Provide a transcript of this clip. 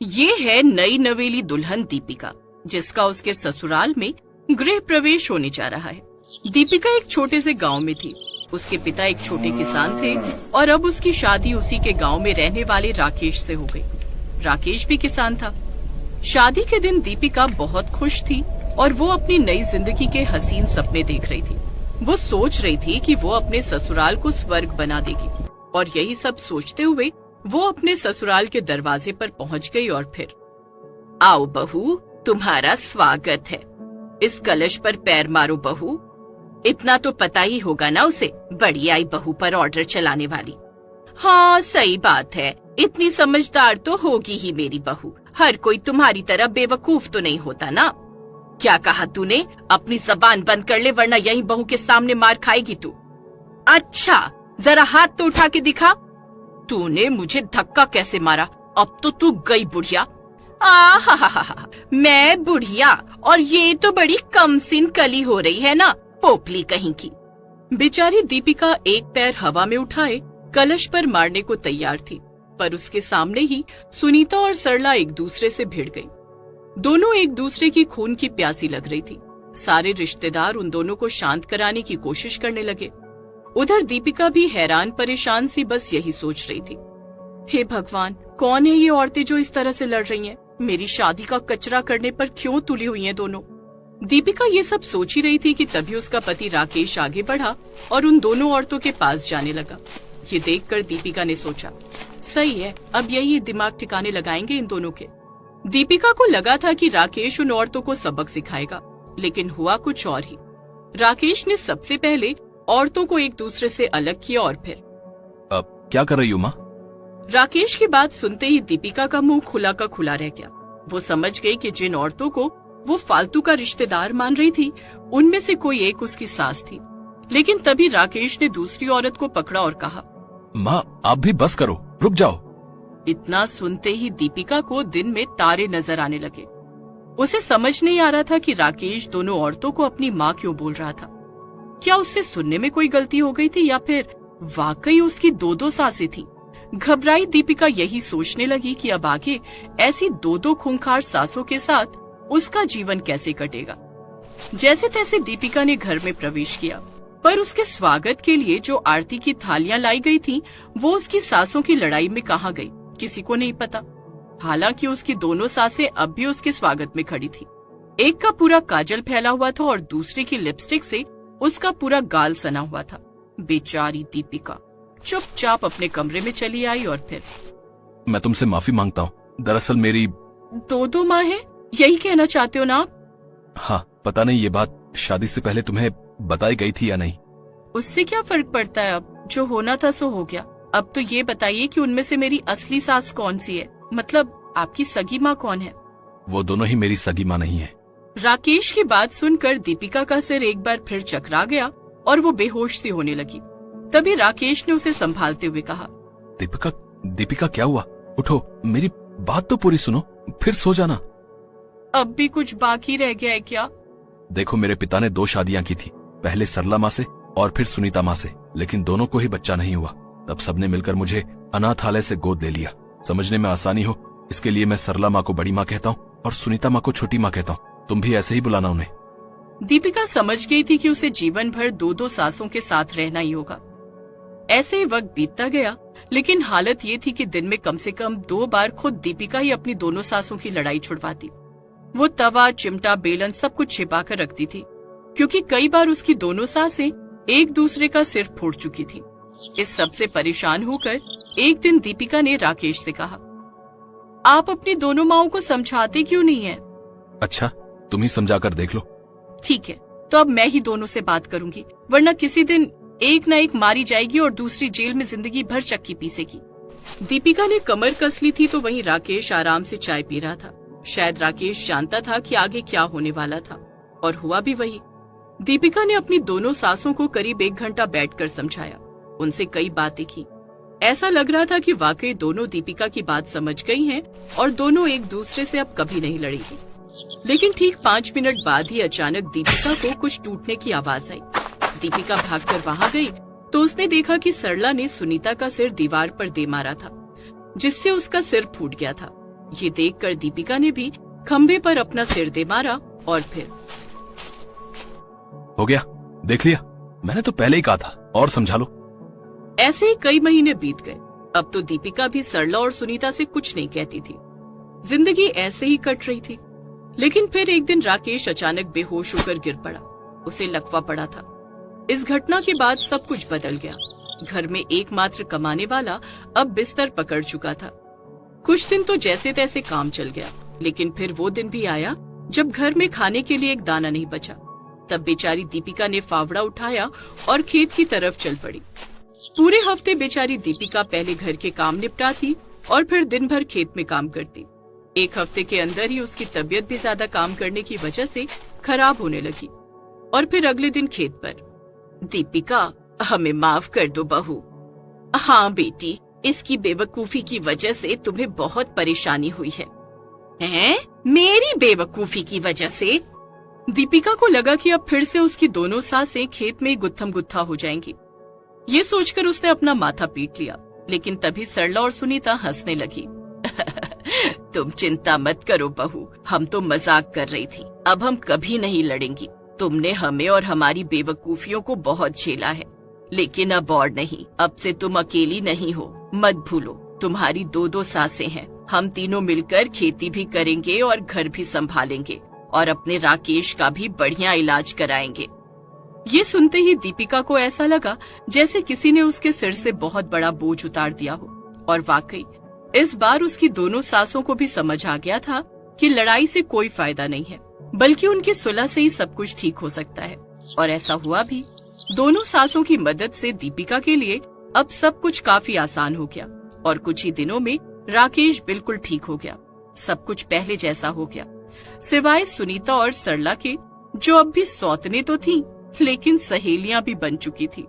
ये है नई नवेली दुल्हन दीपिका, जिसका उसके ससुराल में गृह प्रवेश होने जा रहा है। दीपिका एक छोटे से गांव में थी। उसके पिता एक छोटे किसान थे और अब उसकी शादी उसी के गांव में रहने वाले राकेश से हो गई। राकेश भी किसान था। शादी के दिन दीपिका बहुत खुश थी और वो अपनी नई जिंदगी के हसीन सपने देख रही थी। वो सोच रही थी कि वो अपने ससुराल को स्वर्ग बना देगी और यही सब सोचते हुए वो अपने ससुराल के दरवाजे पर पहुंच गई और फिर, आओ बहू, तुम्हारा स्वागत है। इस कलश पर पैर मारो बहू। इतना तो पता ही होगा ना उसे, बड़ी आई बहू पर ऑर्डर चलाने वाली। हाँ सही बात है, इतनी समझदार तो होगी ही मेरी बहू। हर कोई तुम्हारी तरह बेवकूफ तो नहीं होता ना। क्या कहा तूने? अपनी जबान बंद कर ले वरना यहीं बहू के सामने मार खाएगी तू। अच्छा, जरा हाथ तो उठा के दिखा। तूने मुझे धक्का कैसे मारा? अब तो तू गई बुढ़िया। आहा, मैं बुढ़िया और ये तो बड़ी कमसिन कली हो रही है ना, पोपली कहीं की। बेचारी दीपिका एक पैर हवा में उठाए कलश पर मारने को तैयार थी, पर उसके सामने ही सुनीता और सरला एक दूसरे से भिड़ गई। दोनों एक दूसरे की खून की प्यासी लग रही थी। सारे रिश्तेदार उन दोनों को शांत कराने की कोशिश करने लगे। उधर दीपिका भी हैरान परेशान सी बस यही सोच रही थी, हे भगवान, कौन है ये औरतें जो इस तरह से लड़ रही हैं? मेरी शादी का कचरा करने पर क्यों तुली हुई हैं दोनों? दीपिका ये सब सोच ही रही थी कि तभी उसका पति राकेश आगे बढ़ा और उन दोनों औरतों के पास जाने लगा। ये देखकर दीपिका ने सोचा, सही है, अब यही दिमाग ठिकाने लगाएंगे इन दोनों के। दीपिका को लगा था कि राकेश उन औरतों को सबक सिखाएगा, लेकिन हुआ कुछ और ही। राकेश ने सबसे पहले औरतों को एक दूसरे से अलग किया और फिर, अब क्या कर रही हो माँ? राकेश की बात सुनते ही दीपिका का मुंह खुला का खुला रह गया। वो समझ गई कि जिन औरतों को वो फालतू का रिश्तेदार मान रही थी, उनमें से कोई एक उसकी सास थी। लेकिन तभी राकेश ने दूसरी औरत को पकड़ा और कहा, माँ आप भी बस करो, रुक जाओ। इतना सुनते ही दीपिका को दिन में तारे नजर आने लगे। उसे समझ नहीं आ रहा था कि राकेश दोनों औरतों को अपनी माँ क्यों बोल रहा था। क्या उससे सुनने में कोई गलती हो गई थी या फिर वाकई उसकी दो सासें थी? घबराई दीपिका यही सोचने लगी कि अब आगे ऐसी दो खूंखार सासों के साथ उसका जीवन कैसे कटेगा। जैसे तैसे दीपिका ने घर में प्रवेश किया, पर उसके स्वागत के लिए जो आरती की थालियां लाई गई थीं, वो उसकी सासों की लड़ाई में कहाँ गई किसी को नहीं पता। हालांकि उसकी दोनों सासें अब भी उसके स्वागत में खड़ी थी। एक का पूरा काजल फैला हुआ था और दूसरी की लिपस्टिक से उसका पूरा गाल सना हुआ था। बेचारी दीपिका चुपचाप अपने कमरे में चली आई और फिर, मैं तुमसे माफी मांगता हूँ, दरअसल मेरी दो माँ है, यही कहना चाहते हो ना आप? हाँ, पता नहीं ये बात शादी से पहले तुम्हें बताई गई थी या नहीं। उससे क्या फर्क पड़ता है, अब जो होना था सो हो गया। अब तो ये बताइए कि उनमें से मेरी असली सास कौन सी है, मतलब आपकी सगी माँ कौन है? वो दोनों ही मेरी सगी माँ नहीं है। राकेश की बात सुनकर दीपिका का सिर एक बार फिर चकरा गया और वो बेहोश सी होने लगी। तभी राकेश ने उसे संभालते हुए कहा, दीपिका क्या हुआ? उठो, मेरी बात तो पूरी सुनो, फिर सो जाना। अब भी कुछ बाकी रह गया है क्या? देखो, मेरे पिता ने 2 शादियां की थी, पहले सरला माँ से और फिर सुनीता माँ से, लेकिन दोनों को ही बच्चा नहीं हुआ। तब सबने मिलकर मुझे अनाथालय से गोद ले लिया। समझने में आसानी हो इसके लिए मैं सरला माँ को बड़ी माँ कहता हूँ और सुनीता माँ को छोटी माँ कहता हूँ। तुम भी ऐसे ही बुलाना उन्हें। दीपिका समझ गई थी कि उसे जीवन भर दो सासों के साथ रहना ही होगा। ऐसे ही वक्त बीतता गया, लेकिन हालत ये थी कि दिन में कम से कम 2 बार खुद दीपिका ही अपनी दोनों सासों की लड़ाई छुड़वाती। वो तवा, चिमटा, बेलन सब कुछ छिपा कर रखती थी, क्योंकि कई बार उसकी दोनों सासें एक दूसरे का सिर फोड़ चुकी थी। इस सब से परेशान होकर एक दिन दीपिका ने राकेश से कहा, आप अपनी दोनों माओं को समझाते क्यों नहीं है? अच्छा, तुम ही समझा कर देख लो। ठीक है, तो अब मैं ही दोनों से बात करूंगी, वरना किसी दिन एक न एक मारी जाएगी और दूसरी जेल में जिंदगी भर चक्की पीसेगी। दीपिका ने कमर कस ली थी तो वहीं राकेश आराम से चाय पी रहा था। शायद राकेश जानता था कि आगे क्या होने वाला था, और हुआ भी वही। दीपिका ने अपनी दोनों सासों को करीब 1 घंटा बैठकर समझाया, उनसे कई बातें की। ऐसा लग रहा था कि वाकई दोनों दीपिका की बात समझ गई हैं और दोनों एक दूसरे से अब कभी नहीं लड़ेंगी। लेकिन ठीक 5 मिनट बाद ही अचानक दीपिका को कुछ टूटने की आवाज आई। दीपिका भागकर वहां गई तो उसने देखा कि सरला ने सुनीता का सिर दीवार पर दे मारा था, जिससे उसका सिर फूट गया था। ये देखकर दीपिका ने भी खंभे पर अपना सिर दे मारा और फिर हो गया, देख लिया, मैंने तो पहले ही कहा था, और समझा लो। ऐसे ही कई महीने बीत गए। अब तो दीपिका भी सरला और सुनीता से कुछ नहीं कहती थी। जिंदगी ऐसे ही कट रही थी। लेकिन फिर एक दिन राकेश अचानक बेहोश होकर गिर पड़ा। उसे लकवा पड़ा था। इस घटना के बाद सब कुछ बदल गया। घर में एकमात्र कमाने वाला अब बिस्तर पकड़ चुका था। कुछ दिन तो जैसे तैसे काम चल गया, लेकिन फिर वो दिन भी आया जब घर में खाने के लिए एक दाना नहीं बचा। तब बेचारी दीपिका ने फावड़ा उठाया और खेत की तरफ चल पड़ी। पूरे हफ्ते बेचारी दीपिका पहले घर के काम निपटाती और फिर दिन भर खेत में काम करती। एक हफ्ते के अंदर ही उसकी तबीयत भी ज्यादा काम करने की वजह से खराब होने लगी। और फिर अगले दिन खेत पर, दीपिका, हमें माफ कर दो बहू। हाँ बेटी, इसकी बेवकूफी की वजह से तुम्हें बहुत परेशानी हुई है। हैं? मेरी बेवकूफी की वजह से? दीपिका को लगा कि अब फिर से उसकी दोनों सासें खेत में गुत्थम गुत्था हो जाएंगी। ये सोचकर उसने अपना माथा पीट लिया। लेकिन तभी सरला और सुनीता हंसने लगी। तुम चिंता मत करो बहू, हम तो मजाक कर रही थी। अब हम कभी नहीं लड़ेंगी। तुमने हमें और हमारी बेवकूफियों को बहुत झेला है, लेकिन अब और नहीं। अब से तुम अकेली नहीं हो। मत भूलो, तुम्हारी दो सासें हैं। हम तीनों मिलकर खेती भी करेंगे और घर भी संभालेंगे और अपने राकेश का भी बढ़िया इलाज कराएंगे। ये सुनते ही दीपिका को ऐसा लगा जैसे किसी ने उसके सिर से बहुत बड़ा बोझ उतार दिया हो। और वाकई इस बार उसकी दोनों सासों को भी समझ आ गया था कि लड़ाई से कोई फायदा नहीं है, बल्कि उनकी सुलह से ही सब कुछ ठीक हो सकता है। और ऐसा हुआ भी। दोनों सासों की मदद से दीपिका के लिए अब सब कुछ काफी आसान हो गया और कुछ ही दिनों में राकेश बिल्कुल ठीक हो गया। सब कुछ पहले जैसा हो गया, सिवाय सुनीता और सरला के, जो अब भी सौतने तो थी लेकिन सहेलियां भी बन चुकी थी।